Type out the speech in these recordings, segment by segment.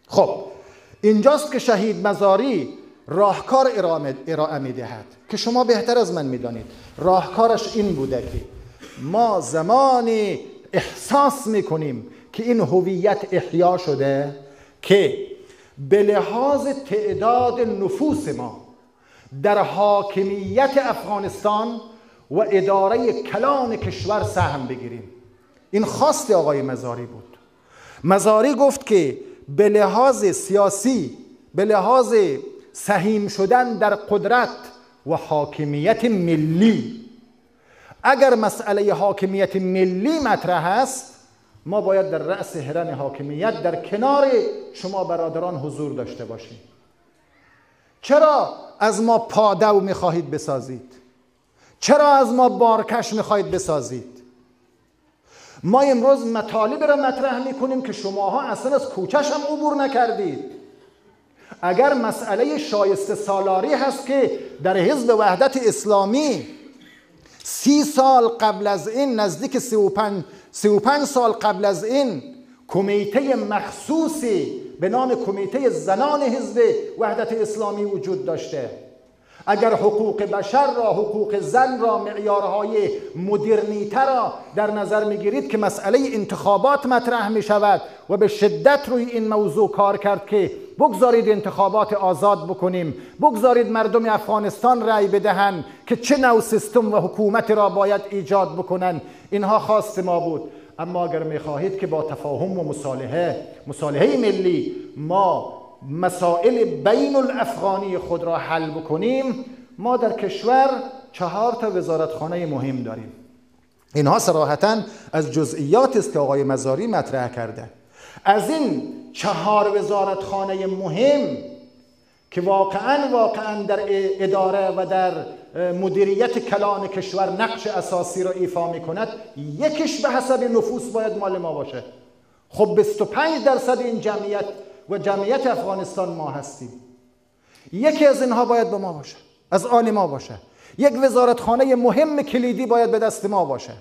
خب اینجاست که شهید مزاری راهکار ارائه میدهد که شما بهتر از من میدانید. راهکارش این بوده که ما زمانی احساس میکنیم که این هویت احیا شده که به لحاظ تعداد نفوس ما در حاکمیت افغانستان و اداره کلان کشور سهم بگیریم. این خواست آقای مزاری بود. مزاری گفت که به لحاظ سیاسی، به لحاظ سهیم شدن در قدرت و حاکمیت ملی، اگر مسئله حاکمیت ملی مطرح است، ما باید در رأس هرم حاکمیت در کنار شما برادران حضور داشته باشیم. چرا از ما پادو میخواهید بسازید؟ چرا از ما بارکش میخواهید بسازید؟ ما امروز مطالب را مطرح میکنیم که شماها اصلا از کوچش هم عبور نکردید. اگر مسئله شایسته سالاری هست که در حزب وحدت اسلامی 30 سال قبل از این، نزدیک 35 سال قبل از این، کمیته مخصوصی به نام کمیته زنان حزب وحدت اسلامی وجود داشته. اگر حقوق بشر را، حقوق زن را، معیارهای مدرنیته را در نظر میگیرید که مسئله انتخابات مطرح می شود و به شدت روی این موضوع کار کرد که بگذارید انتخابات آزاد بکنیم، بگذارید مردم افغانستان رأی بدهند که چه نوع سیستم و حکومت را باید ایجاد بکنن. اینها خواست ما بود. اما اگر میخواهید که با تفاهم و مصالحه ملی ما مسائل بین الافغانی خود را حل بکنیم، ما در کشور 4 وزارتخانه مهم داریم. اینها صراحتاً از جزئیات است که آقای مزاری مطرح کرده. از این 4 وزارتخانه مهم که واقعاً در اداره و در مدیریت کلان کشور نقش اساسی را ایفا می کند، یکیش به حسب نفوس باید مال ما باشه. خب 25% این جمعیت و جمعیت افغانستان ما هستیم. یکی از اینها باید به ما باشه، از آن ما باشه. یک وزارتخانه مهم کلیدی باید به دست ما باشه.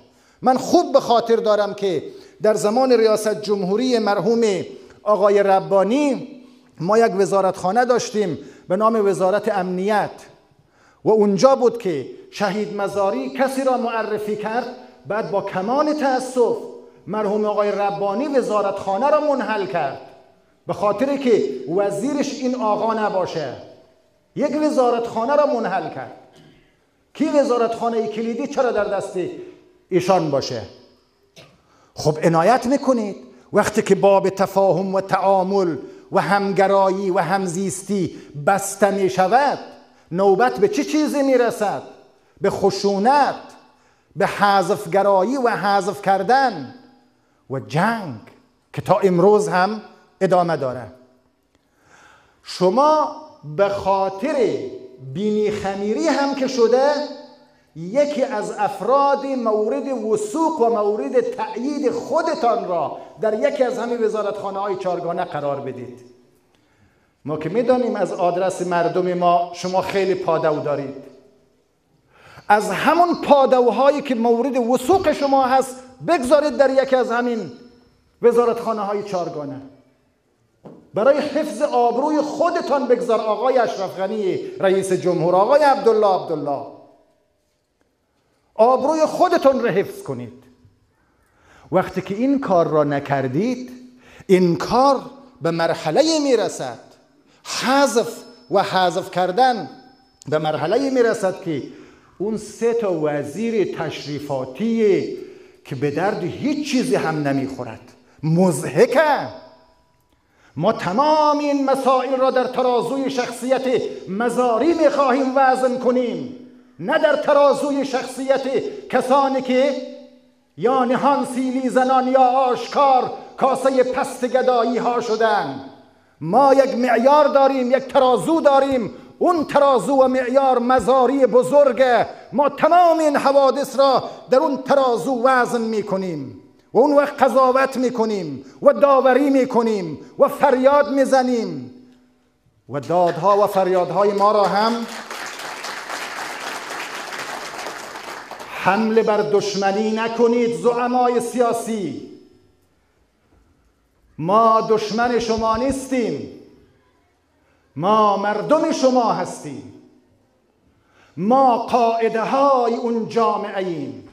من خوب به خاطر دارم که در زمان ریاست جمهوری مرحوم آقای ربانی ما یک وزارتخانه داشتیم به نام وزارت امنیت و اونجا بود که شهید مزاری کسی را معرفی کرد، بعد با کمال تأسف مرحوم آقای ربانی وزارتخانه را منحل کرد به خاطر که وزیرش این آقا نباشه. یک وزارتخانه را منحل کرد. کی وزارتخانه کلیدی چرا در دست ایشان باشه؟ خب عنایت میکنید وقتی که باب تفاهم و تعامل و همگرایی و همزیستی بسته می شود، نوبت به چه چیزی می رسد؟ به خشونت، به حذفگرایی و حذف کردن و جنگ که تا امروز هم ادامه داره. شما به خاطر بینی خمیری هم که شده، یکی از افراد مورد وثوق و مورد تأیید خودتان را در یکی از همین وزارتخانه های 4گانه قرار بدید. ما که میدانیم از آدرس مردم ما شما خیلی پادو دارید. از همون پادوهایی که مورد وثوق شما هست بگذارید در یکی از همین وزارتخانه های 4گانه. برای حفظ آبروی خودتان بگذار آقای اشرف غنی رئیس جمهور، آقای عبدالله، آبروی خودتان را حفظ کنید. وقتی که این کار را نکردید، این کار به مرحله میرسد، حذف کردن به مرحله میرسد که اون 3 وزیر تشریفاتی که به درد هیچ چیزی هم نمیخورد، مضحکه. ما تمام این مسائل را در ترازوی شخصیت مزاری میخواهیم وزن کنیم، نه در ترازوی شخصیت کسانی که یا نهان سیلی زنان یا آشکار کاسه پست گدایی ها شدن. ما یک معیار داریم، یک ترازو داریم، اون ترازو و معیار مزاری بزرگه. ما تمام این حوادث را در اون ترازو وزن میکنیم و اون وقت قضاوت میکنیم و داوری میکنیم و فریاد میزنیم و دادها و فریادهای ما را هم حمله بر دشمنی نکنید. زعمای سیاسی ما دشمن شما نیستیم، ما مردم شما هستیم، ما قاعده های اون جامعه ایم.